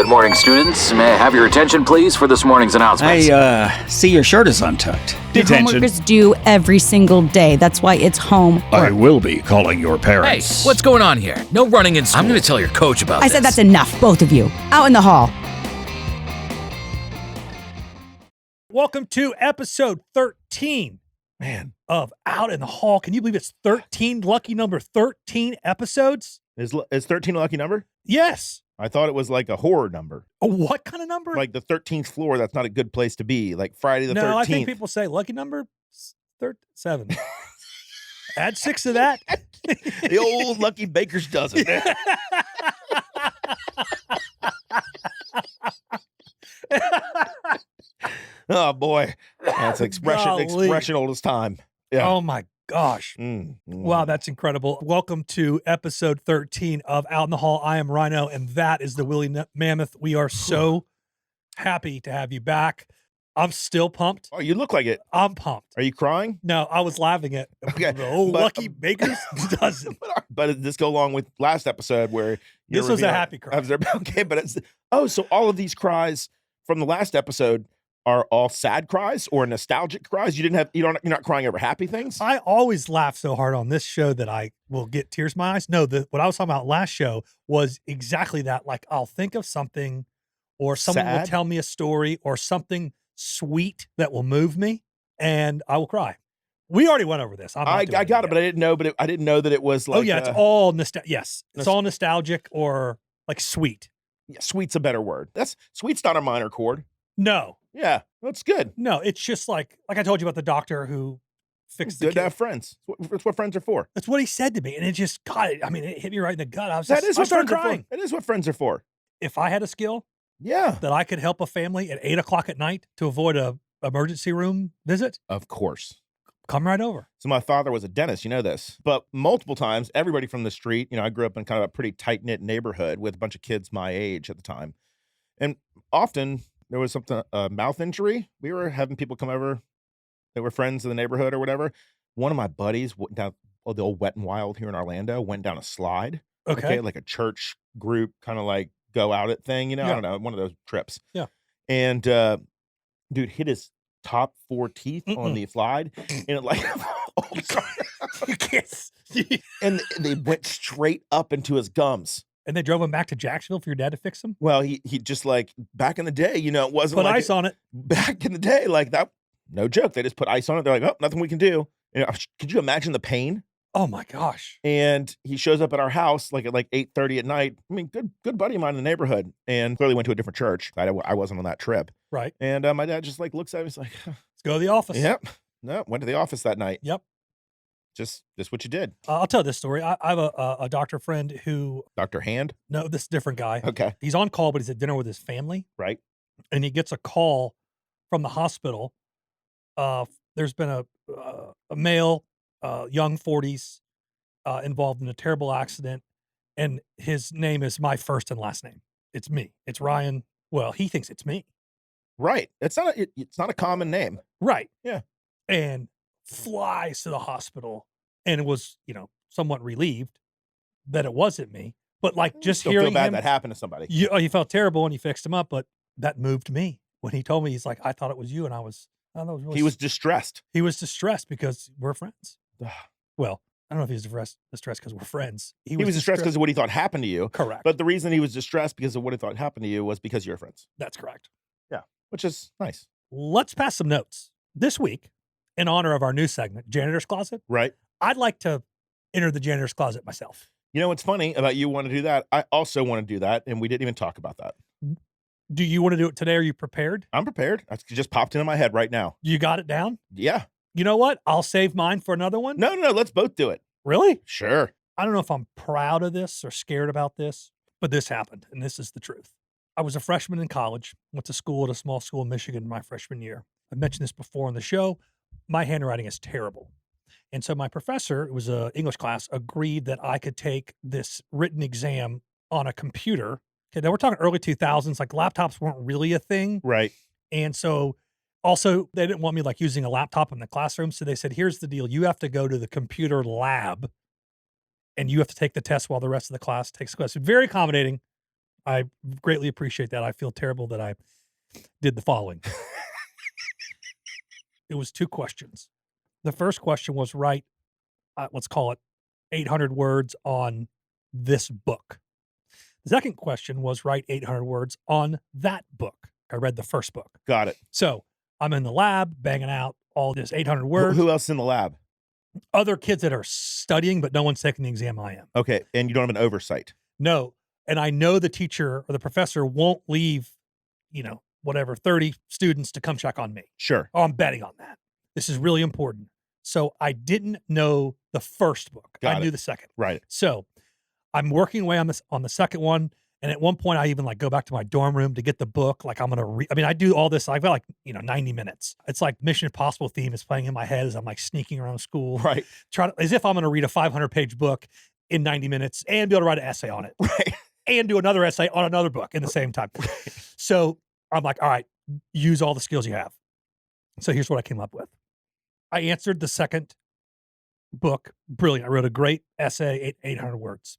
Good morning, students. May I have your attention, please, for this morning's announcements? See your shirt is untucked. Your homework is due every single day. That's why it's homework. I will be calling your Hey, parents. what's going on here? No running in school. I'm going to tell your coach about I this. said that's enough, both of you. Out in the hall. Welcome to episode 13, of Out in the Hall. Can you believe it's 13, lucky number 13 episodes? Is 13 a lucky number? Yes. I thought it was like a horror number. A what kind of number? Like the 13th floor, that's not a good place to be. Like Friday the 13th. No, I think people say lucky number 7. Add 6 to that. The old Lucky Baker's dozen. Oh, boy. That's expression old as time. Yeah. Oh, my gosh. Wow, that's incredible. Welcome to episode 13 of Out in the Hall. I am Ryno, and that is the Willy Mammoth. We are so happy to have you back. I'm still pumped. Oh, you look like it. I'm pumped. Are you crying? No, I was laughing at Okay, the old but- Lucky Baker's dozen. But does this go along with last episode where This was a happy cry. Okay, but so all of these cries from the last episode are all sad cries or nostalgic cries? You're not crying over happy things? I always laugh so hard on this show that I will get tears in my eyes. No, what I was talking about last show was exactly that. Like, I'll think of something, or someone will Sad? tell me a story or something sweet that will move me, and I will cry. We already went over this. I got it, but I didn't know. But I didn't know that it was like. Oh yeah, it's all nostalgic. Yes, it's all nostalgic or like sweet. Yeah, sweet's a better word. Sweet's not a minor chord. No, Yeah, that's good. no, it's just like I told you about the doctor who fixed the Good to kid. have friends. That's what friends are for. That's what he said to me, and it just got it. I mean, it hit me right in the gut. I That is I what started friends are crying. for. That is what friends are for. If I had a skill Yeah, that I could help a family at 8:00 at night to avoid a emergency room visit, of course. come right over. So my father was a dentist, you know this, but multiple times, everybody from the street, I grew up in kind of a pretty tight-knit neighborhood with a bunch of kids my age at the time. And often there was something, a mouth injury. We were having people come over that were friends of the neighborhood or whatever. One of my buddies went down, the old Wet and Wild here in Orlando, went down a slide. Okay. Like a church group kind of like go out it thing, I Yeah. don't know, one of those trips. Yeah. And dude hit his top 4 teeth on the slide, and it like You can't. and they went straight up into his gums. And they drove him back to Jacksonville for your dad to fix him? Well, he just like back in the day, it wasn't Put like ice on it. back in the day, like that. No joke. They just put ice on it. They're like, oh, nothing we can do. Could you imagine the pain? Oh my gosh. And he shows up at our house like at 8:30 at night. I mean, good buddy of mine in the neighborhood, and clearly went to a different church. I wasn't on that trip. Right. And my dad just like looks at me. He's like, Let's go to the office. yep. No, went to the office that night. Yep. Just what you did. I'll tell this story. I have a doctor friend who, Dr. Hand. no, this is a different guy. Okay. He's on call, but he's at dinner with his family. Right. And he gets a call from the hospital. There's been a male, young 40s, involved in a terrible accident, and his name is my first and last name. It's me. It's Ryan. Well, he thinks it's me. Right. It's not a common name. Right. Yeah. And flies to the hospital and was, somewhat relieved that it wasn't me. But like just Still hearing feel bad him, that happened to somebody. he felt terrible and he fixed him up, but that moved me when he told me. He's like, I thought it was you, and I thought it was really He was distressed. he was distressed because we're friends. Well, I don't know if he was distressed because we're friends. He was distressed because of what he thought happened to you. Correct. But the reason he was distressed because of what he thought happened to you was because you're friends, That's correct. which is nice. Let's pass some notes. This week, in honor of our new segment, Janitor's Closet, Right. I'd like to enter the janitor's closet myself. You know what's funny about you want to do that? I also want to do that, and we didn't even talk about that. Do you want to do it today? Are you prepared? I'm prepared. It just popped into my head right now. You got it down? Yeah. You know what? I'll save mine for another one. No. Let's both do it. Really? Sure. I don't know if I'm proud of this or scared about this, but this happened, and this is the truth. I was a freshman in college, went to school at a small school in Michigan my freshman year. I mentioned this before on the show. My handwriting is terrible. And so my professor, it was an English class, agreed that I could take this written exam on a computer. Okay, now we're talking early 2000s, like laptops weren't really a thing. Right. And so also they didn't want me like using a laptop in the classroom. So they said, here's the deal. You have to go to the computer lab and you have to take the test while the rest of the class takes the class. Very accommodating. I greatly appreciate that. I feel terrible that I did the following. It was 2 questions. The first question was write, let's call it 800 words on this book. The second question was write 800 words on that book. I read the first book. Got it. So I'm in the lab banging out all this 800 words. Who else is in the lab? Other kids that are studying, but no one's taking the exam I am. Okay, and you don't have an oversight. No. And I know the teacher or the professor won't leave, 30 students to come check on me. Sure. Oh, I'm betting on that. This is really important. So I didn't know the first book. I knew the second. Right. So I'm working away on the second one. And at one point I even go back to my dorm room to get the book. Like I'm going to read. I mean, I do all this. I've got 90 minutes. It's like Mission Impossible theme is playing in my head as I'm sneaking around school. Right. As if I'm going to read a 500-page book in 90 minutes and be able to write an essay on it. Right. And do another essay on another book in the same time. So I'm like, all right, use all the skills you have. So here's what I came up with. I answered the second book. Brilliant. I wrote a great essay, 800 words.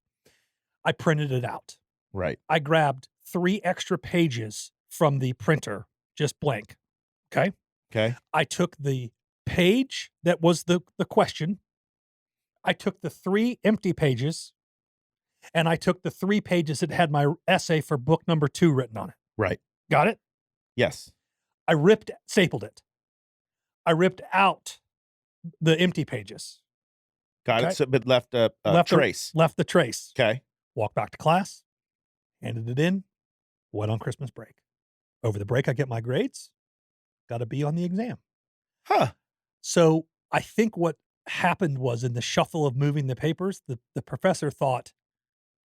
I printed it out. Right. I grabbed 3 extra pages from the printer, just blank. Okay. Okay. I took the page that was the question. I took the 3 empty pages, and I took the 3 pages that had my essay for book number 2 written on it. Right. Got it? Yes. I stapled it. I ripped out the empty pages. Got Okay. it. So, but left a trace. Left the trace. Okay. Walked back to class, handed it in, went on Christmas break. Over the break, I get my grades, got a B on the exam. Huh. So I think what happened was in the shuffle of moving the papers, the professor thought,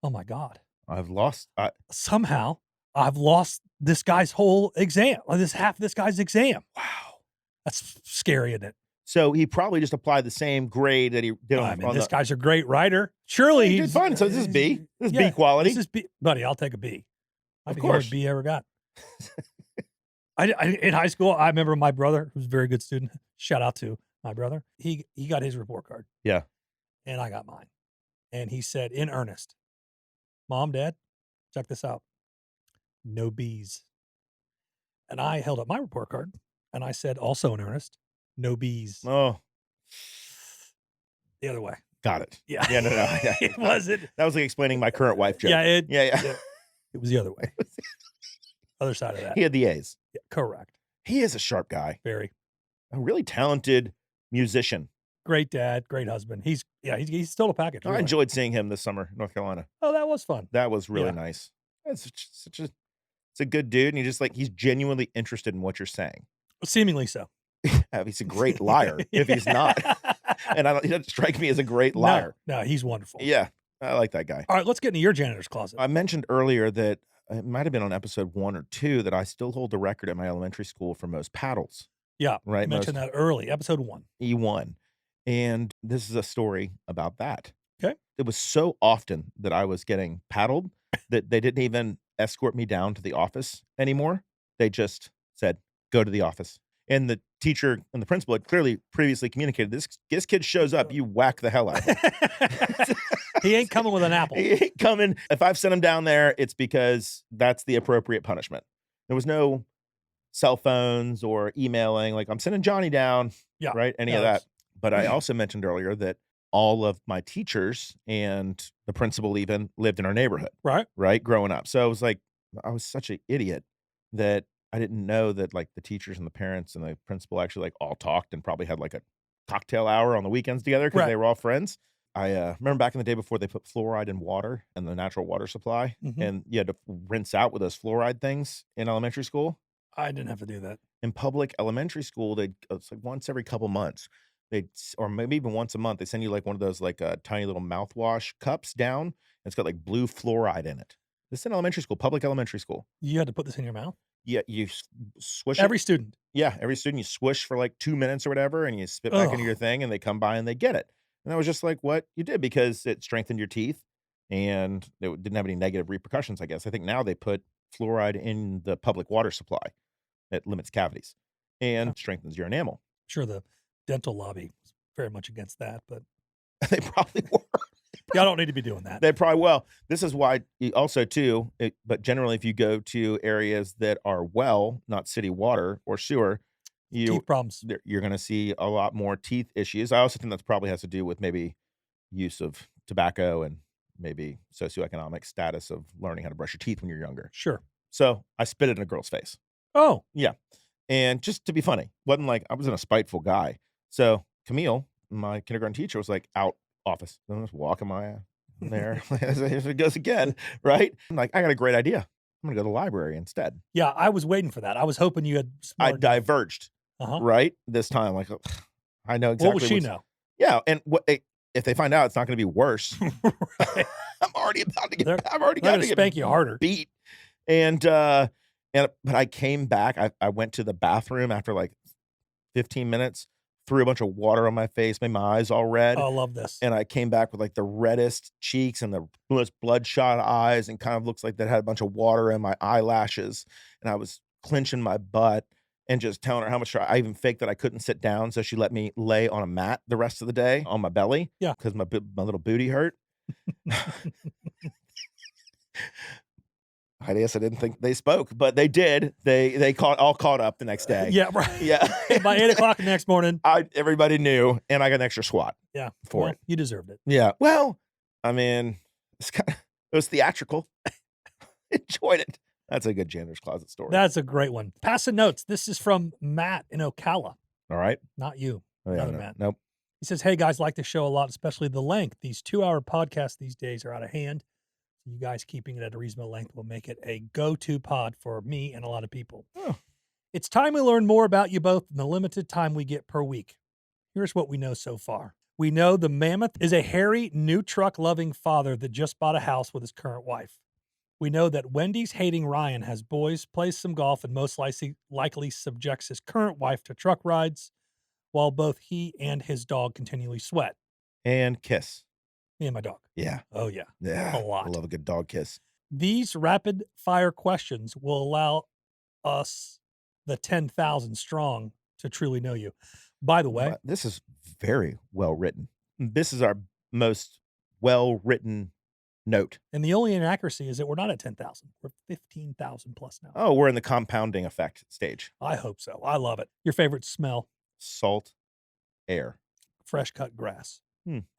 oh my God, I've lost. somehow I've lost this guy's whole exam, or half of this guy's exam. Wow. That's scary, isn't it? So he probably just applied the same grade that he did on, I mean, on this the. guy's a great writer. Surely He did fine. So this is B. This is B yeah, quality. This is B, buddy. I'll take a B. I Of think the only course. B I ever got. In high school, I remember my brother, who's a very good student. Shout out to my brother. He got his report card. Yeah. And I got mine. And he said, in earnest, Mom, Dad, check this out. No B's. And I held up my report card and I said, also in earnest, no B's. Oh, The other way. got it. Yeah. Yeah. No. Yeah. It wasn't. That was like explaining my current wife joke. Yeah. Yeah. It was the other way. Other side of that. He had the A's. Yeah, correct. He is a sharp guy. Very. A really talented musician. Great dad, great husband. He's still a package. I Really. enjoyed seeing him this summer in North Carolina. Oh, that was fun. That was really Yeah. nice. It's it's a good dude, and he's genuinely interested in what you're saying. Seemingly so. He's a great liar if he's not, and he doesn't strike me as a great liar. No, he's wonderful. Yeah, I like that guy. All right, let's get into your janitor's closet. I mentioned earlier that it might have been on episode 1 or 2 that I still hold the record at my elementary school for most paddles. Yeah, Right. I mentioned that early, episode 1. E1. And this is a story about that. Okay. It was so often that I was getting paddled that they didn't even escort me down to the office anymore. They just said, go to the office. And the teacher and the principal had clearly previously communicated, this kid shows up, you whack the hell out of him. He ain't coming with an apple. He ain't coming. If I've sent him down there, it's because that's the appropriate punishment. There was no cell phones or emailing, like I'm sending Johnny down, Yeah. right? Any Yeah, of that. that's- But I also mentioned earlier that all of my teachers and the principal even lived in our neighborhood, Right? growing up. So I was such an idiot that I didn't know that like the teachers and the parents and the principal actually like all talked and probably had like a cocktail hour on the weekends together because Right. they were all friends. I remember back in the day before they put fluoride in water and the natural water supply, Mhm. and you had to rinse out with those fluoride things in elementary school. I didn't have to do that. In public elementary school, it's like once every couple months, or maybe even once a month, they send you like one of those like tiny little mouthwash cups down. And it's got like blue fluoride in it. This is in elementary school, public elementary school. You had to put this in your mouth? Yeah, you swish Every it. student. Yeah, every student you swish for like 2 minutes or whatever, and you spit back into Ugh. your thing, and they come by and they get it. And that was just like what you did because it strengthened your teeth, and it didn't have any negative repercussions. I guess I think now they put fluoride in the public water supply that limits cavities and strengthens your enamel. Sure, the dental lobby was very much against that, but They probably were. Y'all don't need to be doing that. They probably will. This is why also too, but generally if you go to areas that are well, not city water or sewer, Teeth problems. you're going to see a lot more teeth issues. I also think that probably has to do with maybe use of tobacco and maybe socioeconomic status of learning how to brush your teeth when you're younger. Sure. So I spit it in a girl's face. Oh. Yeah. And just to be funny, wasn't like I wasn't a spiteful guy. So Camille, my kindergarten teacher, was like, out office. I'm just walking my ass there. Here it goes again, right? I'm like, I got a great idea. I'm gonna go to the library instead. Yeah, I was waiting for that. I was hoping you had. I diverged, right? This time, like I know exactly. What will she know? Yeah, and if they find out, it's not going to be worse. Right. I'm already about to get. They're I'm already going got to to spank you harder. Beat, but I came back. I went to the bathroom after like 15 minutes. Threw a bunch of water on my face, made my eyes all red. Oh, I love this. And I came back with like the reddest cheeks and the most bloodshot eyes, and kind of looks like that had a bunch of water in my eyelashes. And I was clenching my butt and just telling her how much I even faked that I couldn't sit down. So she let me lay on a mat the rest of the day on my belly. Yeah. Because my little booty hurt. I guess I didn't think they spoke, but they did. They all caught up the next day. Yeah, right. Yeah. By 8 o'clock the next morning. Everybody knew, and I got an extra squat. Yeah. For it. You deserved it. Yeah. Well, I mean, it was theatrical. Enjoyed it. That's a good janitor's closet story. That's a great one. Passing notes. This is from Matt in Ocala. All right. Not you. Oh, yeah, Another Matt. Nope. He says, hey, guys, like the show a lot, especially the length. These 2-hour podcasts these days are out of hand. You guys keeping it at a reasonable length will make it a go-to pod for me and a lot of people. Oh. It's time we learn more about you both in the limited time we get per week. Here's what we know so far. We know the Mammoth is a hairy, new truck-loving father that just bought a house with his current wife. We know that Wendy's hating Ryan has boys, plays some golf, and most likely subjects his current wife to truck rides, while both he and his dog continually sweat. And kiss. Me and my dog. Yeah. Oh, yeah. Yeah. A lot. I love a good dog kiss. These rapid fire questions will allow us, the 10,000 strong, to truly know you. By the way, this is very well written. This is our most well written note. And the only inaccuracy is that we're not at 10,000. We're 15,000 plus now. Oh, we're in the compounding effect stage. I hope so. I love it. Your favorite smell? Salt, air. Fresh cut grass.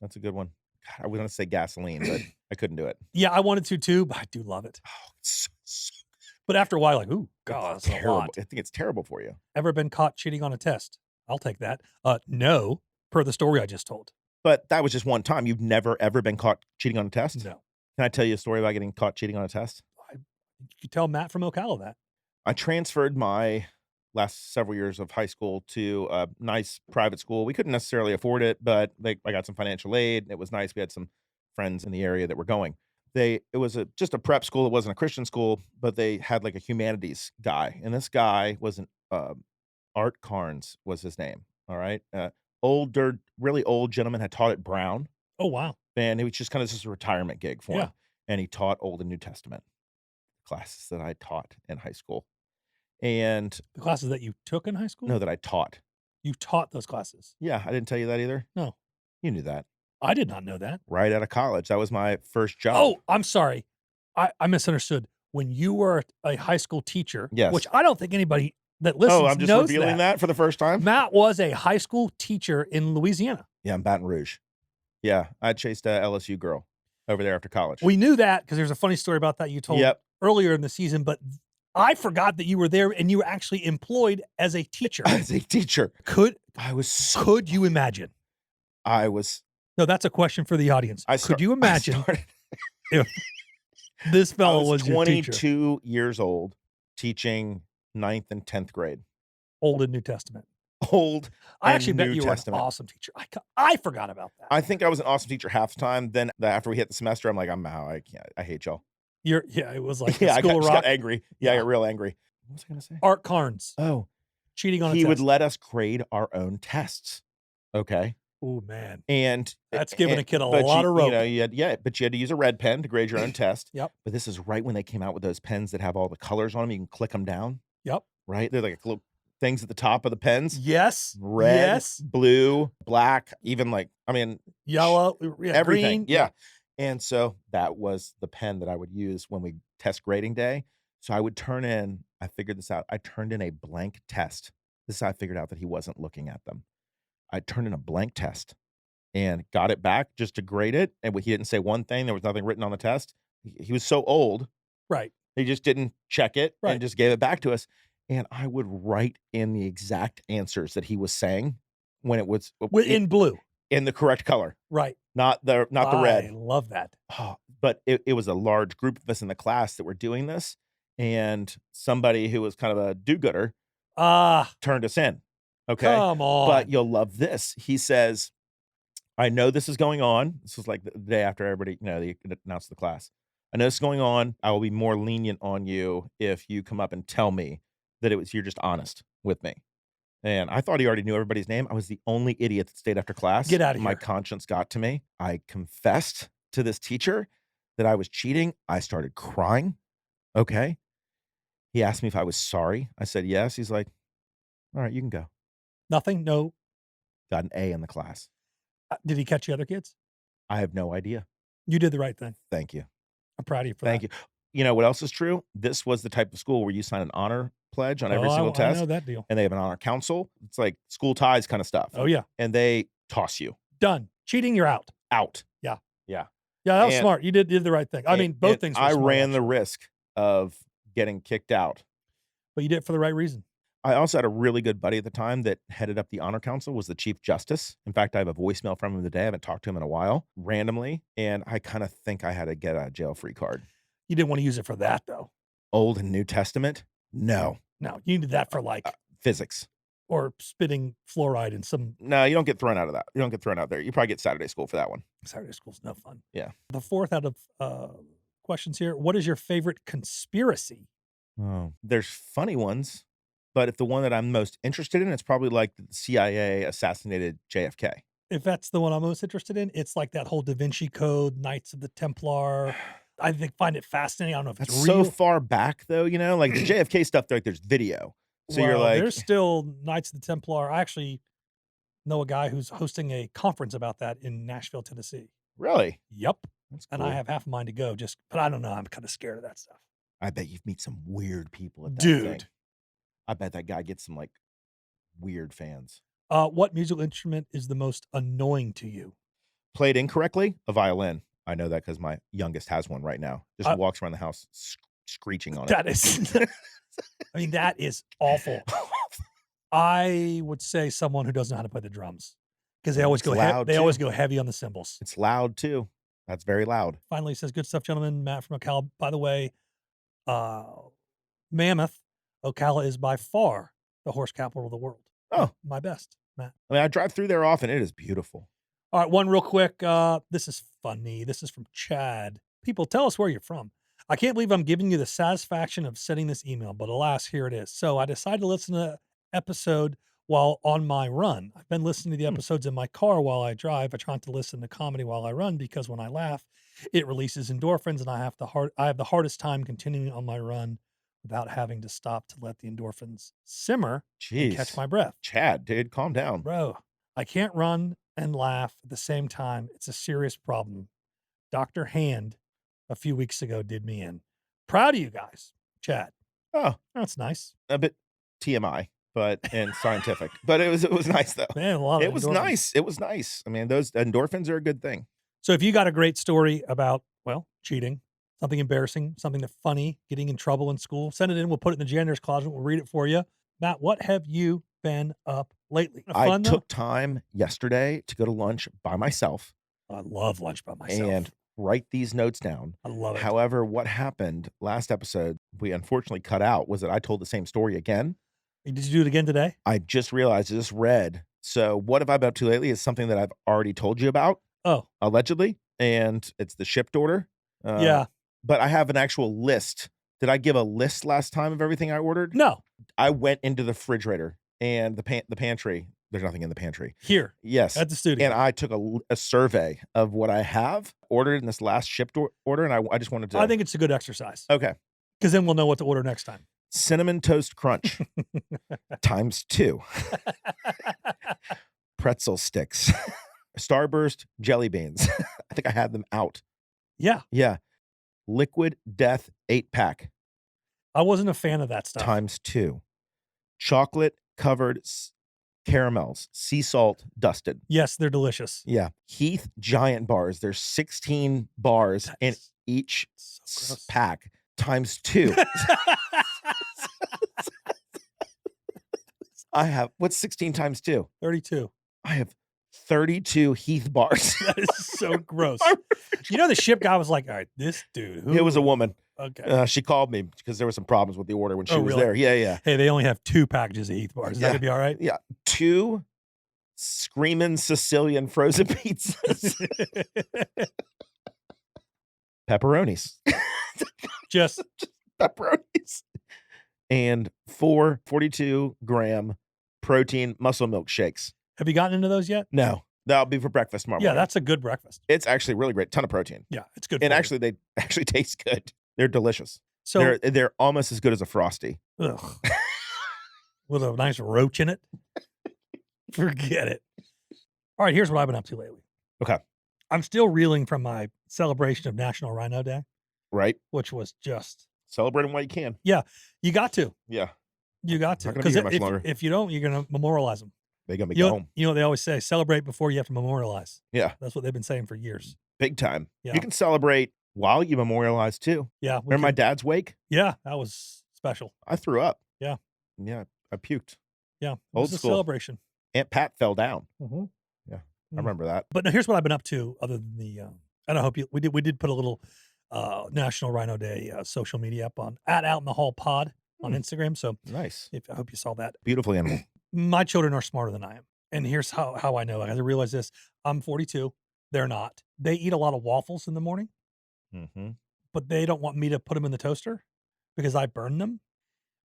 That's a good one. God, I was going to say gasoline, but I couldn't do it. Yeah, I wanted to too, but I do love it. Oh, it's so but after a while, like, ooh, God, that's terrible. a lot. I think it's terrible for you. Ever been caught cheating on a test? I'll take that. No, per the story I just told. But that was just one time. You've never, ever been caught cheating on a test? No. Can I tell you a story about getting caught cheating on a test? You tell Matt from Ocala that. I transferred my last several years of high school to a nice private school. We couldn't necessarily afford it, but I got some financial aid. It was nice. We had some friends in the area that were going. It was just a prep school. It wasn't a Christian school, but they had like a humanities guy. And this guy was Art Carnes was his name. All right. Older, really old gentleman, had taught at Brown. Oh, wow. And it was just kind of just a retirement gig for him. And he taught Old and New Testament classes that I taught in high school. And the classes that you took in high school? No, that I taught. You taught those classes? Yeah, I didn't tell you that either. No. You knew that. I did not know that. Right out of college. That was my first job. Oh, I'm sorry. I misunderstood. When you were a high school teacher, yes. Which I don't think anybody that listens knows I'm just revealing that for the first time? Matt was a high school teacher in Louisiana. Yeah, in Baton Rouge. Yeah, I chased a LSU girl over there after college. We knew that because there's a funny story about that you told earlier in the season, but I forgot that you were there and you were actually employed as a teacher. As a teacher. Could you imagine? No, that's a question for the audience. Could you imagine if this fellow was your teacher? 22 years old, teaching 9th and 10th grade. Old and New Testament. Old. I actually bet you were an awesome teacher. I forgot about that. I think I was an awesome teacher half the time. Then after we hit the semester, I'm like, I can't. I hate y'all. It was like I school rock. got angry. Yeah, I got real angry. What was I going to say? Art Carnes. Oh. Cheating on a test. He would let us grade our own tests. Okay. Oh, man. And that's giving a kid a lot of rope. But you had to use a red pen to grade your own test. Yep. But this is right when they came out with those pens that have all the colors on them. You can click them down. Yep. Right? They're like little things at the top of the pens. Yes. Red, blue, black, even yellow, everything. Green. Yeah. And so that was the pen that I would use when we test grading day. So I would I figured this out. I turned in a blank test. This is how I figured out that he wasn't looking at them. I turned in a blank test and got it back just to grade it. And he didn't say one thing. There was nothing written on the test. He was so old. Right. He just didn't check it Right. and just gave it back to us. And I would write in the exact answers that he was saying when it was In blue. in the correct color, Right. not the red. I love that. Oh, but it was a large group of us in the class that were doing this, and somebody who was kind of a do-gooder turned us in. Okay, Come on. but you'll love this. He says, "I know this is going on." This was like the day after everybody, they announced the class. "I know this is going on. I will be more lenient on you if you come up and tell me that you're just honest with me." And I thought he already knew everybody's name. I was the only idiot that stayed after class. Get out of My here. conscience got to me. I confessed to this teacher that I was cheating. I started crying. Okay. He asked me if I was sorry. I said yes. He's like, "All right, you can go." Nothing? No. Got an A in the class. Did he catch the other kids? I have no idea. You did the right thing. Thank you. I'm proud of you for Thank that. you. You know what else is true? This was the type of school where you sign an honor pledge on every single I test. know that deal. And they have an honor council. It's like school ties kind of stuff. Oh, yeah. And they toss you Done. Cheating, you're out. out. Yeah. Yeah. Yeah, that was And- smart. You did the right thing. I mean, both things were I smart, ran the actually. risk of getting kicked out. But you did it for the right reason. I also had a really good buddy at the time that headed up the honor council, was the chief justice. In fact, I have a voicemail from him today. I haven't talked to him in a while, randomly. And I kind of think I had to get a jail free card. You didn't want to use it for that, though. Old and New Testament? No. No, you needed that for Physics. or spitting fluoride in some No, you don't get thrown out of that. You don't get thrown out there. You probably get Saturday school for that one. Saturday school's no fun. Yeah. The fourth out of questions here. What is your favorite conspiracy? Oh, there's funny ones, but if the one that I'm most interested in, it's probably like the CIA assassinated JFK. If that's the one I'm most interested in, it's like that whole Da Vinci Code, Knights of the Templar. I find it fascinating. I don't know if That's it's so real. far back, though. Like the JFK stuff. There's video, so you're Well, like, there's still Knights of the Templar. I actually know a guy who's hosting a conference about that in Nashville, Tennessee. really? Yep. That's And cool. I have half a mind to go, but I don't know. I'm kind of scared of that stuff. I bet you'd meet some weird people at that Dude. thing. I bet that guy gets some like weird fans. What musical instrument is the most annoying to you? Played incorrectly, a violin. I know that because my youngest has one right now. Just walks around the house screeching on it. That is, I mean, that is awful. I would say someone who doesn't know how to play the drums because they always It's go loud, they always too. go heavy on the cymbals. It's loud too. That's very loud. Finally, he says, "Good stuff, gentlemen." Matt from Ocala. By the way, Mammoth, Ocala is by far the horse capital of the world. Oh. My best, Matt. I mean, I drive through there often. It is beautiful. All right, one real quick. This is funny. This is from Chad. People, tell us where you're from. I can't believe I'm giving you the satisfaction of sending this email, but alas, here it is. So I decided to listen to the episode while on my run. I've been listening to the episodes in my car while I drive. I try not to listen to comedy while I run because when I laugh, it releases endorphins, and I have the hardest time continuing on my run without having to stop to let the endorphins simmer and Jeez. catch my breath. Chad, dude, calm down. Bro, I can't run and laugh at the same time. It's a serious problem. Dr. Hand a few weeks ago did me in. Proud of you guys, Chad. Oh, That's nice. a bit TMI, and scientific. But it was nice though. Man, a lot of It was endorphins. nice. It was nice. I mean, those endorphins are a good thing. So if you got a great story about, cheating, something embarrassing, something that's funny, getting in trouble in school, send it in. We'll put it in the janitor's closet. We'll read it for you. Matt, what have you been up lately? I took time yesterday to go to lunch by myself I love lunch by myself. and write these notes down. I love it. However, what happened last episode, we unfortunately cut out, was that I told the same story again. Did you do it again today? I just realized, I just read. So what have I been up to lately is something that I've already told you about, Oh, allegedly, and it's the shipped order. yeah. But I have an actual list. Did I give a list last time of everything I ordered? No. I went into the refrigerator and the pantry. There's nothing in the pantry. Here Yes. at the studio. And I took a survey of what I have ordered in this last shipped order, and I just wanted to. I think it's a good exercise Okay. because then we'll know what to order next time. Cinnamon Toast Crunch ×2. Pretzel sticks. Starburst jelly beans. I think I had them out Yeah. Yeah. Liquid Death 8-pack I wasn't a fan of that stuff. times 2. Chocolate covered caramels, sea salt dusted. Yes, they're delicious. Yeah. Heath giant bars. There's 16 bars That in is each so gross. pack times 2. I have, what's 16 times 2? 32. I have 32 Heath bars. That is so gross. You know, the ship guy was like, all right, this dude. It was a woman. Okay. She called me because there were some problems with the order when she was really? there. Yeah, yeah. Hey, they only have 2 packages of Heath bars. Is that Yeah. going to be all right? Yeah. 2 screaming Sicilian frozen pizzas. Pepperonis. Just Pepperonis. And 4 42-gram protein muscle milk shakes. have you gotten into those yet? No, that'll be for breakfast tomorrow Yeah, morning. that's a good breakfast. It's actually really great. Ton of protein. Yeah, it's good. And for you. actually, they actually taste good. They're delicious. so They're almost as good as a Frosty. ugh, with a nice roach in it. Forget it. All right, here's what I've been up to lately. Okay. I'm still reeling from my celebration of National Rhino Day, Right? which was just Celebrate them while you can. you got to. Yeah. You got to. Not gonna be here much if, longer. if you don't, you're going to memorialize them. They're going to be You know, home. you know what they always say, celebrate before you have to memorialize. Yeah. That's what they've been saying for years. Big time. Yeah. You can celebrate while you memorialize too. Yeah. we Remember my can- dad's wake? Yeah, that was special. I threw up. Yeah. Yeah. I puked. Yeah. It Old was a school. celebration. Aunt Pat fell down. Mm-hmm. I remember that. But now here's what I've been up to other than the, and I hope we did put a little National Rhino Day social media up on Out in the Hall Pod on Instagram. So Nice. I hope you saw that. Beautiful animal. My children are smarter than I am. And here's how I know. I realize this. I'm 42. They're not. They eat a lot of waffles in the morning, Mm-hmm. but they don't want me to put them in the toaster because I burn them.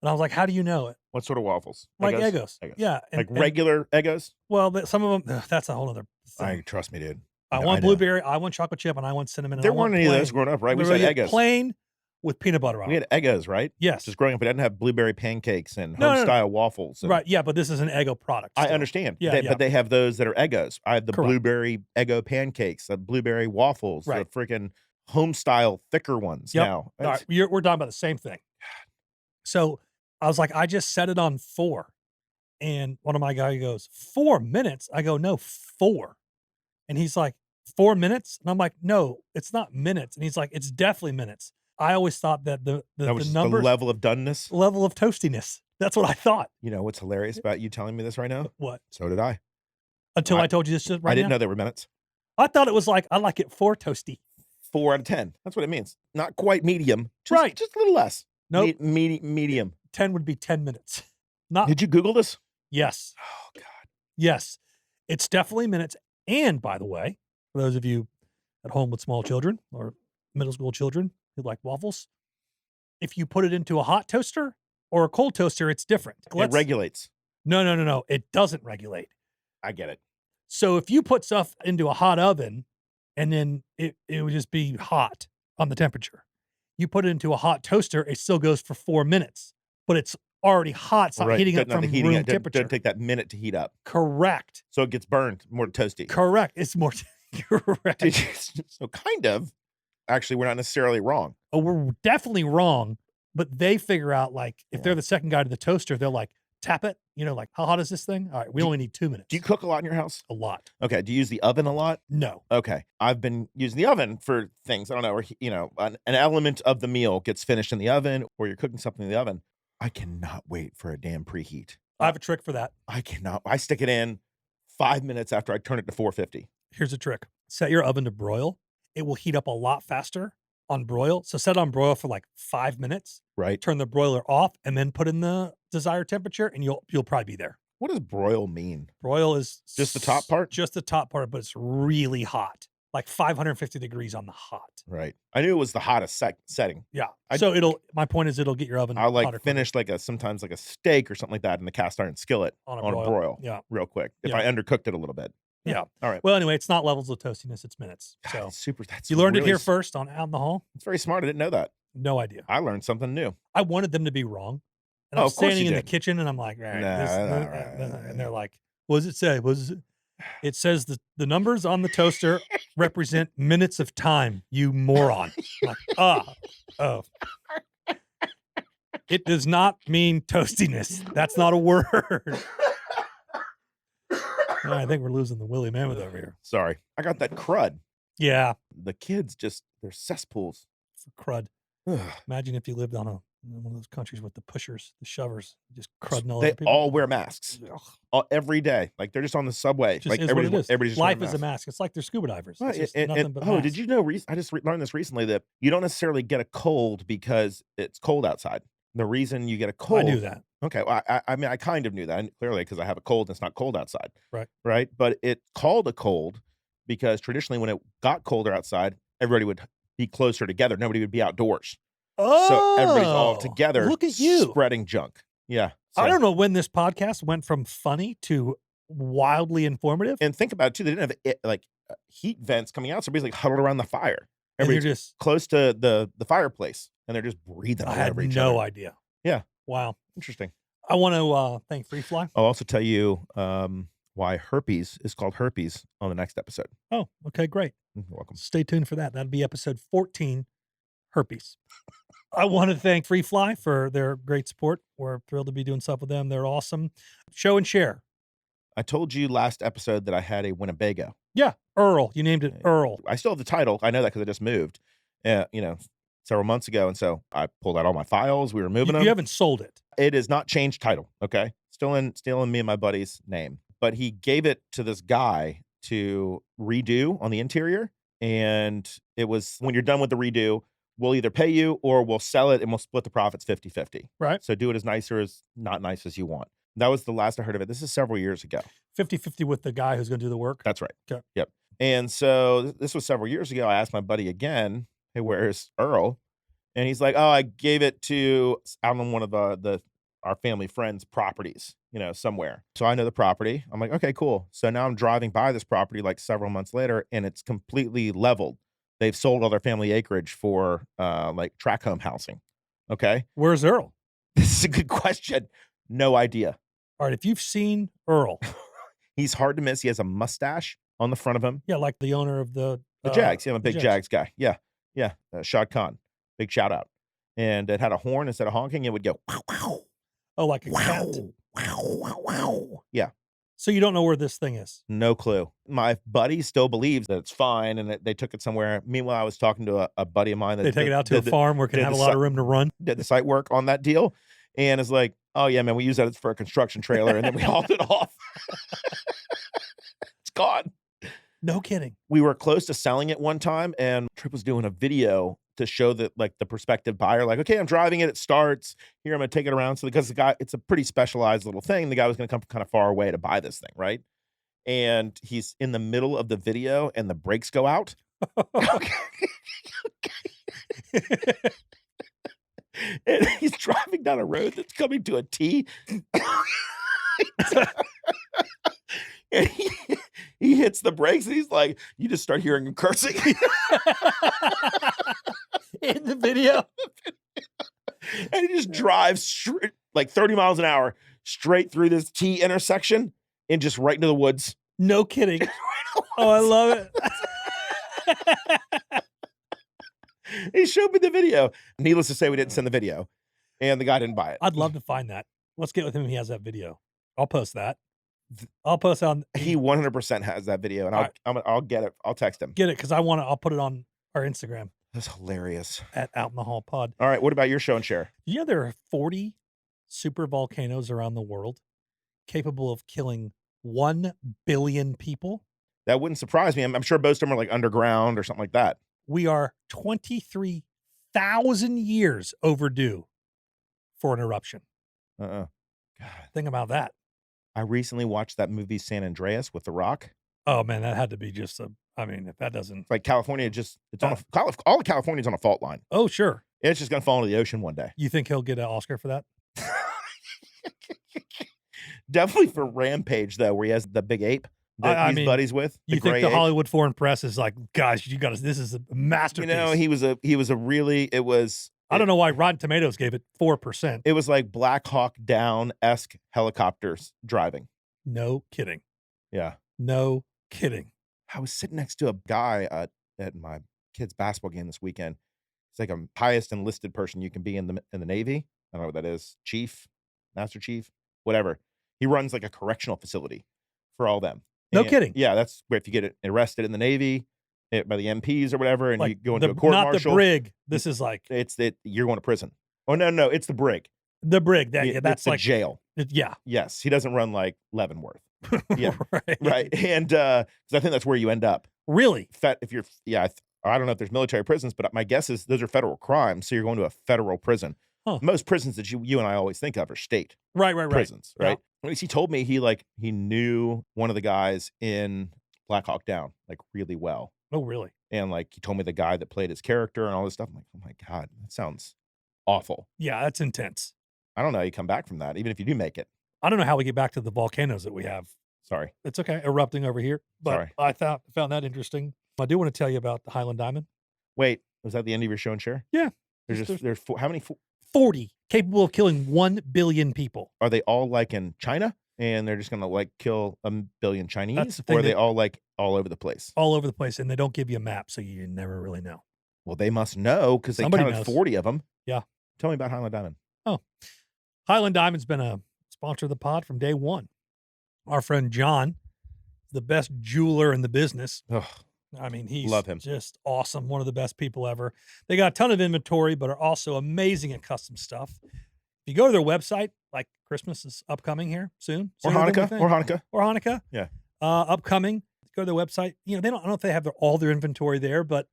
And I was like, how do you know it? What sort of waffles? Like Eggos? Eggos. Yeah. Like regular Eggos? Well, some of them, that's a whole other thing. Trust me, dude. I know, want I know. blueberry. I want chocolate chip, and I want cinnamon. And There I want weren't any of those plain. growing up, right? We Literally said Eggos. plain with peanut butter on We it. had Eggos, right? Yes. Just growing up, we didn't have blueberry pancakes and No, no, no. home style waffles. and- Right. Yeah, but this is an Eggo product. I still. understand. Yeah, They- yeah. But they have those that are Eggos. I have the Correct. blueberry Eggo pancakes, the blueberry waffles, Right. the freaking home style thicker ones Yep. now. All right, we're talking about the same thing. So I was like, I just set it on 4. And one of my guys goes, 4 minutes? I go, no, 4. And he's like, 4 minutes? And I'm like, no, it's not minutes. And he's like, it's definitely minutes. I always thought that the that was just the numbers level of doneness. level of toastiness. That's what I thought. You know what's hilarious about you telling me this right now? What? So did I. Until I- I told you this just right I didn't now? know they were minutes. I thought it was like, I like it 4 toasty. 4 out of 10. That's what it means. Not quite medium. Just, Right. Just a little less. Nope. Medium. 10 would be 10 minutes. Not, Did you Google this? yes. Oh, God. Yes, it's definitely minutes. And by the way, for those of you at home with small children or middle school children who like waffles, if you put it into a hot toaster or a cold toaster, it's different. It regulates. No. It doesn't regulate. I get it. So if you put stuff into a hot oven and then it would just be hot on the temperature. You put it into a hot toaster, it still goes for 4 minutes, but it's already hot. It's not Right. heating up Doesn't have from the heating room it. Doesn't temperature. take that minute to heat up. Correct. So it gets burned, more toasty. Correct. It's more correct. Did you- so kind of. Actually, we're not necessarily wrong. Oh, we're definitely wrong, but they figure out like if Yeah. they're the second guy to the toaster, they're like, tap it, like, how hot is this thing? All right, we only need 2 minutes. Do you cook a lot in your house? A lot. Okay. Do you use the oven a lot? No. Okay. I've been using the oven for things. I don't know, or, an element of the meal gets finished in the oven or you're cooking something in the oven. I cannot wait for a damn preheat. I have a trick for that. I cannot. I stick it in 5 minutes after I turn it to 450. Here's a trick. Set your oven to broil. It will heat up a lot faster on broil. So set it on broil for like 5 minutes, Right? turn the broiler off, and then put in the desired temperature, and you'll probably be there. What does broil mean? Broil is Just the top part? Just the top part, but it's really hot. Like 550 degrees on the hot. Right. I knew it was the hottest setting. Yeah. I- So my point is it'll get your oven I'll like hotter quicker finish sometimes like a steak or something like that in the cast iron skillet on a on broil. a broil Yeah. real quick. If Yeah. I undercooked it a little bit. Yeah. All right. Well, anyway, it's not levels of toastiness, it's minutes. God, So it's super. That's you learned it really here first on Out in the Hall. It's very smart. I didn't know that. No idea. I learned something new. I wanted them to be wrong. And Oh, I'm of course standing you in the did. kitchen and I'm like, all right, Nah, this, nah, and they're like, what does it say? What does it? It says the numbers on the toaster represent minutes of time, you moron. I'm like, oh. It does not mean toastiness. That's not a word. I think we're losing the Willy Mammoth over here. Sorry. I got that crud. Yeah, The kids they're cesspools. for crud. Ugh. Imagine if you lived on one of those countries with the pushers, the shovers, just crudding all They over people. all wear masks every day. Like they're just on the subway. Just Like is what it is. everybody's just Life wearing is a masks. mask. It's like they're scuba divers. Well, It's just and- nothing and- but oh, masks. did you know? I just learned this recently that you don't necessarily get a cold because it's cold outside. The reason you get a cold, I knew that. Okay, well, I mean, I kind of knew that clearly because I have a cold and it's not cold outside. Right. Right. But it's called a cold because traditionally when it got colder outside, everybody would be closer together. Nobody would be outdoors. So everybody's all together. Look at you. Spreading junk. Yeah. I so- don't know when this podcast went from funny to wildly informative. And think about it too. They didn't have heat vents coming out. So everybody's like huddled around the fire. And you're Everybody's just, close to the fireplace and they're just breathing I all had over each no other. idea. Yeah. Wow. Interesting. I want to thank Free Fly. I'll also tell you why herpes is called herpes on the next episode. Oh, okay, great. You're welcome. Stay tuned for that. That'll be episode 14, herpes. I want to thank Free Fly for their great support. We're thrilled to be doing stuff with them. They're awesome. Show and share. I told you last episode that I had a Winnebago. Yeah, Earl. You named it Earl. I still have the title. I know that because I just moved, several months ago. And so I pulled out all my files. We were moving them. You haven't sold it. It is not changed title. Okay. Still in me and my buddy's name, but he gave it to this guy to redo on the interior. And it was, when you're done with the redo, we'll either pay you or we'll sell it and we'll split the profits 50-50. Right. So do it as nice or as not nice as you want. That was the last I heard of it. This is several years ago. 50-50 with the guy who's going to do the work. That's right. Okay. Yep. And so this was several years ago. I asked my buddy again, hey, where's Earl? And he's like, oh, I gave it to out on one of our family friends' properties, somewhere. So I know the property. I'm like, okay, cool. So now I'm driving by this property like several months later and it's completely leveled. They've sold all their family acreage for like track home housing. Okay. Where's Earl? This is a good question. No idea. All right, if you've seen Earl. He's hard to miss. He has a mustache on the front of him. Yeah, like the owner of the Jags. Yeah, I'm a big Jags. Jags guy. Yeah. Yeah. Shad Khan. Big shout out. And it had a horn instead of honking. It would go, wow, wow. Oh, like a cat. Wow, wow, wow. Yeah. So you don't know where this thing is. No clue. My buddy still believes that it's fine and that they took it somewhere. Meanwhile, I was talking to a buddy of mine that They take it out to a farm where it can did have a the lot si- of room to run. did the site work on that deal. And it's like, oh yeah, man, we use that for a construction trailer. And then we hauled it off. It's gone. No kidding. We were close to selling it one time and Trip was doing a video to show that like the prospective buyer, like, okay, I'm driving it. It starts here. I'm going to take it around. So because the guy, it's a pretty specialized little thing. The guy was going to come from kind of far away to buy this thing. Right. And he's in the middle of the video and the brakes go out. And he's driving down a road that's coming to a T. And he hits the brakes and he's like, you just start hearing him cursing. In the video. And he just drives straight, like 30 miles an hour straight through this T intersection and just right into the woods. No kidding. Oh, I love it. He showed me the video. Needless to say, we didn't send the video and the guy didn't buy it. I'd love to find that. Let's get with him if he has that video. I'll post that. I'll post on. He 100% has that video and I'll get it. I'll text him. Get it because I'll put it on our Instagram That's hilarious. at Out in the Hall Pod. All right. What about your show and share? You know there are 40 super volcanoes around the world capable of killing 1 billion people. That wouldn't surprise me. I'm sure most of them are like underground or something like that. We are 23,000 years overdue for an eruption. God. Think about that. I recently watched that movie San Andreas with The Rock. Oh man, that had to be just if that doesn't. Like California, it's on all of California's on a fault line. Oh, sure. It's just going to fall into the ocean one day. You think he'll get an Oscar for that? Definitely for Rampage, though, where he has the big ape that he's buddies with. You think the Hollywood Foreign Press is like, guys, you got to, this is a masterpiece. he was a really, I don't know why Rotten Tomatoes gave it 4%. It was like Black Hawk Down-esque helicopters driving. No kidding. Yeah. No kidding. I was sitting next to a guy at my kid's basketball game this weekend. It's like a highest enlisted person you can be in the Navy. I don't know what that is. Chief, Master Chief, whatever. He runs like a correctional facility for all them. No And, kidding. Yeah, that's where if you get arrested in the Navy by the MPs or whatever, and Like you go into the, a court not martial. the brig. This is like It's that you're going to prison. Oh no, it's the brig. the brig. That, yeah, that's it's the like jail. yeah. Yes, he doesn't run like Leavenworth. Yeah, right. right. And because I think that's where you end up. Really? If you're, I don't know if there's military prisons, but my guess is those are federal crimes. So you're going to a federal prison. Huh. Most prisons that you and I always think of are state Right. prisons, Yeah. right? At least he told me he knew one of the guys in Black Hawk Down like really well, Oh, really? and like he told me the guy that played his character and all this stuff. I'm like, oh my god, that sounds awful. Yeah, that's intense. I don't know how you come back from that, even if you do make it. I don't know how we get back to the volcanoes that we have. Sorry. It's okay, erupting over here. But Sorry. I found that interesting. I do want to tell you about the Highland Diamond. Wait, was that the end of your show and share? Yeah. There's how many 40 capable of killing 1 billion people. are they all like in China and they're just gonna like kill a billion That's Chinese, the thing or are they that- all like all over the place? All over the place, and they don't give you a map, so you never really know. Well, they must know because they Somebody counted knows. 40 of them. Yeah. Tell me about Highland Diamond. Highland Diamond's been a sponsor of the pod from day one. Our friend John, the best jeweler in the business. Oh, I mean, he's Love him. just awesome. One of the best people ever. They got a ton of inventory, but are also amazing at custom stuff. If you go to their website, like Christmas is upcoming here soon. or sooner than we Hanukkah, think. or Hanukkah. Or Hanukkah. Yeah. Upcoming. Go to their website. You know, I don't know if they have all their inventory there, but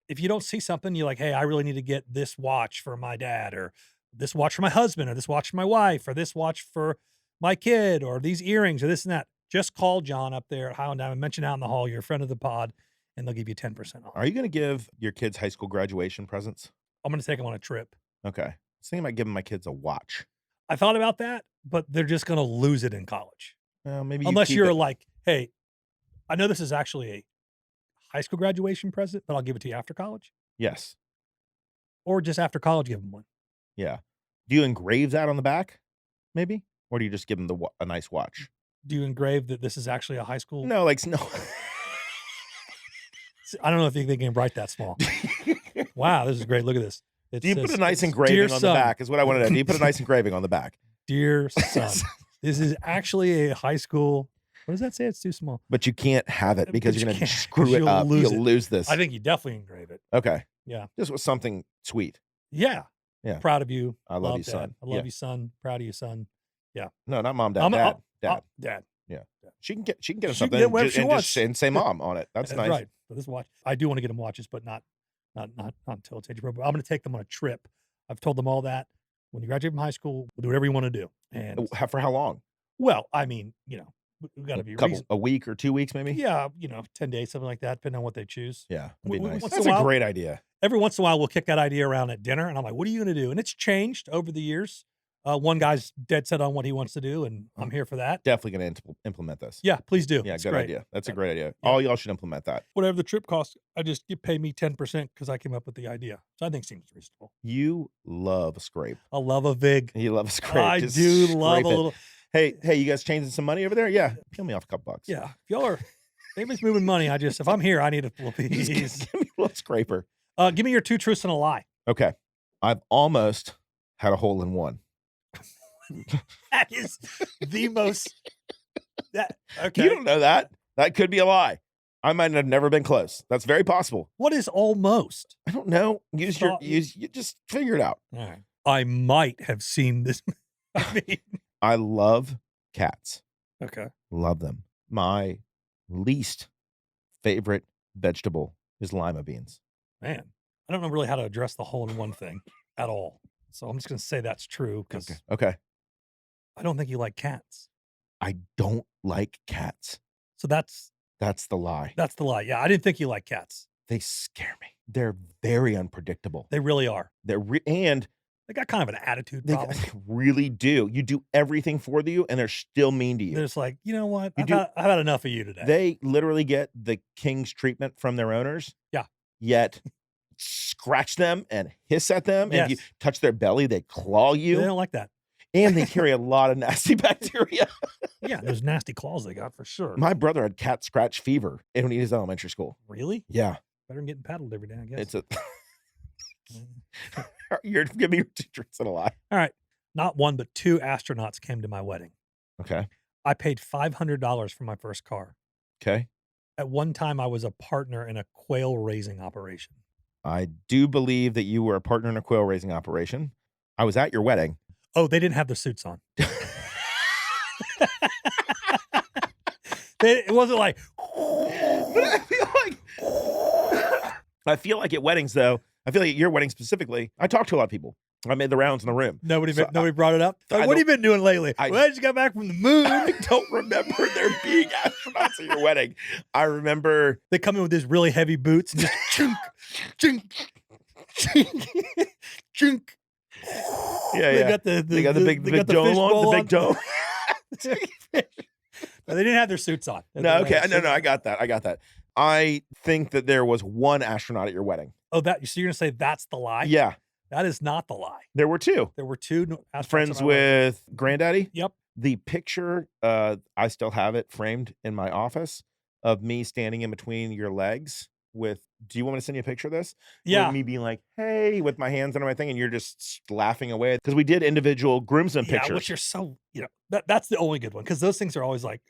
if you don't see something, you're like, hey, I really need to get this watch for my dad, or this watch for my husband, or this watch for my wife, or this watch for my kid, or these earrings, or this and that. Just call John up there at Highland Diamond, mention out in the hall, you're a friend of the pod, and they'll give you 10% off. Are you going to give your kids high school graduation presents? I'm going to take them on a trip. Okay. I was thinking about giving my kids a watch. I thought about that, but they're just going to lose it in college. Maybe you Unless keep you're it. like, hey, I know this is actually a high school graduation present, but I'll give it to you after college. Yes. Or just after college, give them one. Yeah. Do you engrave that on the back? Maybe, or do you just give them a nice watch? Do you engrave that this is actually a high school? No, like no. I don't know if they can write that small. Wow, this is great. Look at this. It Do you put says, a nice it's, engraving "Dear on the son, back? Is what I want to know. Do you put a nice engraving on the back? Dear son, this is actually a high school. What does that say? It's too small. But you can't have it because But you're you going to can't, screw 'cause it you'll up. lose You'll it. lose this. I think you definitely engrave it. Okay. Yeah. This was something sweet. Yeah. Yeah. Proud of you. I love you, Dad. son. I love Yeah. you, son. Proud of you, son. No, not mom, dad. I'm- Dad. I'll- Dad. Dad. She can get She him can something get whatever and, she and wants. just say mom on it. That's nice. Right. So this watch, I do want to get them watches, but not until it's age appropriate. I'm going to take them on a trip. I've told them all that. When you graduate from high school, we'll do whatever you want to do. And For how long? well, I mean, we've got to be reasonable. A week or 2 weeks, maybe. Yeah, 10 days, something like that, depending on what they choose. Yeah, that'd be W- nice. once That's in a a while- great idea. Every once in a while, we'll kick that idea around at dinner, and I'm like, what are you going to do? And it's changed over the years. One guy's dead set on what he wants to do, and I'm here for that. Definitely going to implement this. Yeah, please do. Yeah, It's good great. idea. That's a Yeah. great idea. Yeah. All y'all should implement that. Whatever the trip costs, you pay me 10% because I came up with the idea. So I think seems reasonable. You love a scrape. I love a VIG. You love a scrape. I Just do love scrape a it. little. Hey, you guys changing some money over there? Yeah, peel me off a couple bucks. Yeah, if y'all are, anybody's moving money. if I'm here, I need a little Just piece. give me a little scraper. Give me your 2 truths and a lie. Okay, I've almost had a hole in one. That is the most. Okay. You don't know that. That could be a lie. I might have never been close. That's very possible. What is almost? I don't know. You just figure it out. All right. I might have seen this. I mean, I love cats. okay. Love them. My least favorite vegetable is lima beans. Man, I don't know really how to address the hole in one thing at all. So I'm just going to say that's true because Okay. I don't think you like cats. I don't like cats. So that's That's the lie. the lie. Yeah, I didn't think you like cats. They scare me. They're very unpredictable. They really are. And They got kind of an attitude they problem. really do. You do everything for you, and they're still mean to you. They're just like, you know what? You I've had enough of you today. They literally get the king's treatment from their owners. Yeah. Yet scratch them and hiss at them. And if you Yes. touch their belly, they claw They you. don't like that. And they carry a lot of nasty bacteria. Yeah, those nasty claws they got for sure. My brother had cat scratch fever when he was in elementary school. Really? Yeah. Better than getting paddled every day, I guess. It's a. You're giving me your teachers a lie. All right. Not one, but 2 astronauts came to my wedding. Okay. I paid $500 for my first car. Okay. At one time, I was a partner in a quail raising operation. I do believe that you were a partner in a quail raising operation. I was at your wedding. Oh, they didn't have their suits on. It wasn't like. But I feel like at weddings, though, I feel like at your wedding specifically, I talked to a lot of people. I made the rounds in the room. Nobody brought it up. Like, what have you been doing lately? Well, I just got back from the moon. I don't remember there being astronauts at your wedding. I remember they come in with these really heavy boots and just chunk, chunk, chunk, chunk. Yeah, They yeah. got the big dome on. The big dome. No, they didn't have their suits on. No, okay. No, I got that. I think that there was one astronaut at your wedding. Oh, so you're going to say that's the lie? Yeah. That is not the lie. There were 2. There were 2 astronauts. Friends with Granddaddy? Yep. The picture, I still have it framed in my office of me standing in between your legs with, do you want me to send you a picture of this? Yeah. With me being like, hey, with my hands under my thing, and you're just laughing away. Because we did individual groomsmen pictures. Yeah, which are so, that's the only good one. Because those things are always like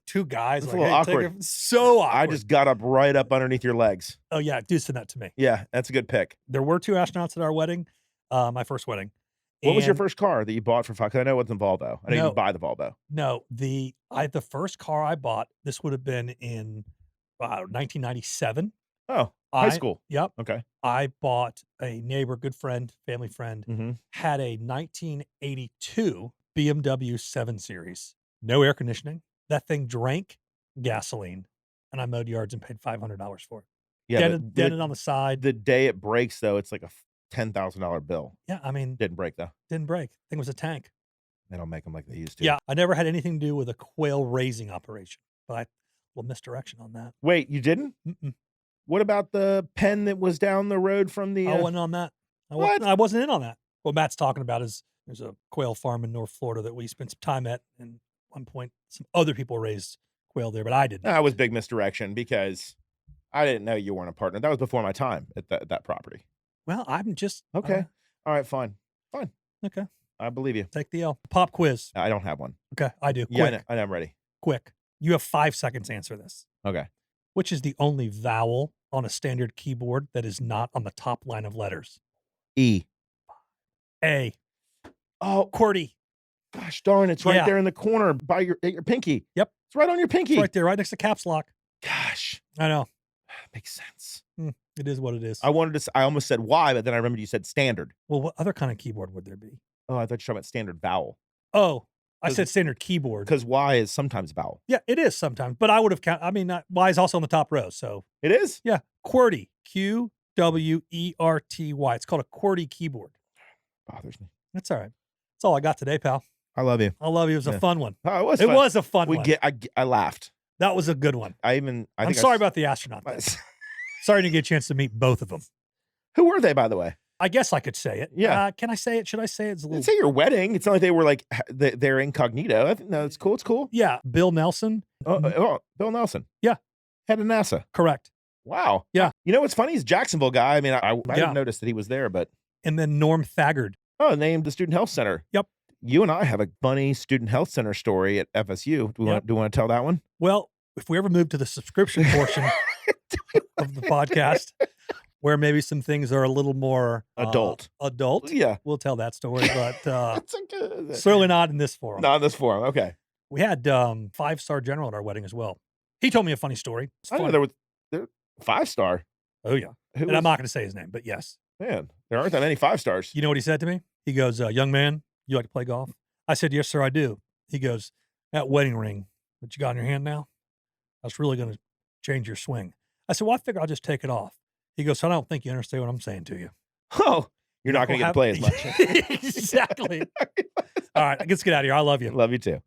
2 guys. It's Like, a little hey, awkward. So awkward. I just got up right up underneath your legs. Oh, yeah. Do send that to me. Yeah, that's a good pick. There were 2 astronauts at our wedding, my first wedding. What was your first car that you bought for fun? Because I know it wasn't Volvo. I know you No. didn't buy the Volvo. No, the first car I bought, this would have been in 1997. Oh, high school. Yep. Okay. I bought a neighbor, good friend, family friend, Mm-hmm. had a 1982 BMW 7 Series. No air conditioning. That thing drank gasoline, and I mowed yards and paid $500 for it. Yeah, Dented on the side. the day it breaks, though, it's like a $10,000 bill. Yeah, I mean, Didn't break, though. didn't break. Thing was a tank. They don't make them like they used to. Yeah, I never had anything to do with a quail raising operation, but I little misdirection on that. Wait, you didn't? Mm-mm. What about the pen that was down the road from the? I wasn't on that. What? I wasn't in on that. What Matt's talking about is there's a quail farm in North Florida that we spent some time at, and at one point some other people raised quail there, but I didn't. That was big misdirection because I didn't know you weren't a partner. That was before my time at that property. Well, I'm just Okay. All right. Fine. Okay. I believe you. Take the L. Pop quiz. I don't have one. Okay, I do. Yeah, Quick, I know I'm ready. quick. You have 5 seconds to answer this. Okay. Which is the only vowel on a standard keyboard that is not on the top line of letters? E. A. Oh, QWERTY. gosh darn! It's right Yeah. there in the corner by your pinky. Yep. It's right on your pinky. It's right there, right next to caps lock. Gosh, I know. makes sense. It is what it is. I almost said Y, but then I remembered you said standard. Well, what other kind of keyboard would there be? Oh, I thought you were talking about standard vowel. Oh, I 'Cause- said standard keyboard. Because Y is sometimes vowel. Yeah, it is sometimes, but I would have counted. I mean, Y is also on the top row. So, It is? yeah, QWERTY. QWERTY. It's called a QWERTY keyboard. Bothers me. That's all right. That's all I got today, pal. I love you. I love you. It was Yeah. a fun one. Oh, it was It fun. was a fun one. I laughed. That was a good one. I'm I'm sorry about the astronaut thing. Sorry to get a chance to meet both of them. Who were they, by the way? I guess I could say it. Yeah. Can I say it? Should I say it? It's a Didn't little. say your wedding. It's not like they were like they're incognito. I think no, it's cool. It's cool. Yeah, Bill Nelson. Bill Nelson. Yeah. Head of NASA. Correct. Wow. Yeah. You know what's funny? He's a Jacksonville guy. I mean, I Yeah. didn't notice that he was there, but And then Norm Thagard. named the Student Health Center. Yep. You and I have a funny Student Health Center story at FSU. Do you want to tell that one? Well, if we ever move to the subscription portion of the podcast, where maybe some things are a little more Adult. Yeah. we'll tell that story, but That's okay. certainly not in this forum. Not in this forum. Okay. We had 5-star general at our wedding as well. He told me a funny story. It's I know funny. there was 5-star. Oh yeah, Who and I'm not going to say his name, but yes. Man, there aren't that many 5-stars. You know what he said to me? He goes, "Young man, you like to play golf?" I said, "Yes, sir, I do." He goes, "That wedding ring that you got in your hand now, that's really going to change your swing." I said, "Well, I figure I'll just take it off." He goes, "I don't think you understand what I'm saying to you." Oh, you're not going to get to play as much. Exactly. All right, let's get out of here. I love you. Love you too.